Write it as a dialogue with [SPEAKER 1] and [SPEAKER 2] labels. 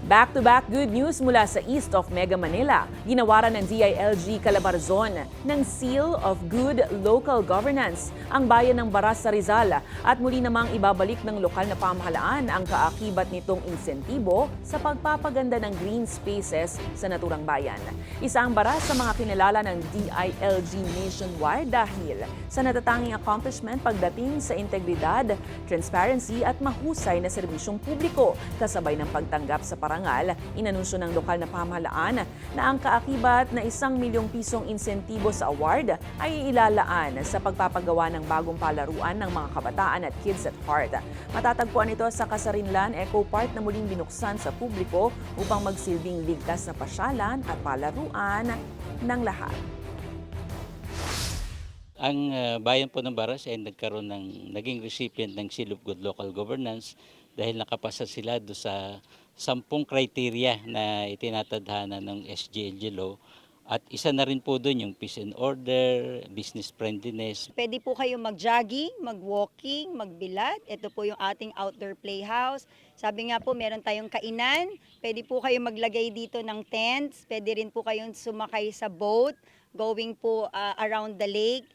[SPEAKER 1] Back-to-back good news mula sa east of Mega Manila. Ginawaran ng DILG Calabarzon ng Seal of Good Local Governance ang bayan ng Baras sa Rizal at muli namang ibabalik ng lokal na pamahalaan ang kaakibat nitong insentibo sa pagpapaganda ng green spaces sa naturang bayan. Isa ang Baras sa mga kinilala ng DILG nationwide dahil sa natatanging accomplishment pagdating sa integridad, transparency at mahusay na serbisyong publiko kasabay ng pagtanggap sa parangal. Inanunsyo ng lokal na pamahalaan na ang kaakibat na 1 milyong pisong insentibo sa award ay ilalaan sa pagpapagawa ng bagong palaruan ng mga kabataan at Kids at Heart. Matatagpuan ito sa Kasarinlan Eco Park na muling binuksan sa publiko upang magsilbing ligtas na pasyalan at palaruan ng lahat.
[SPEAKER 2] Ang bayan po ng Baras ay naging recipient ng Seal of Good Local Governance dahil nakapasa sila do sa 10 criteria na itinatadhana ng SGLG law. At isa na rin po doon yung peace and order, business friendliness.
[SPEAKER 3] Pwede po kayo mag-jogging, mag-walking, magbilad. Ito po yung ating outdoor playhouse. Sabi nga po, meron tayong kainan. Pwede po kayo maglagay dito ng tents. Pwede rin po kayong sumakay sa boat, going po around the lake.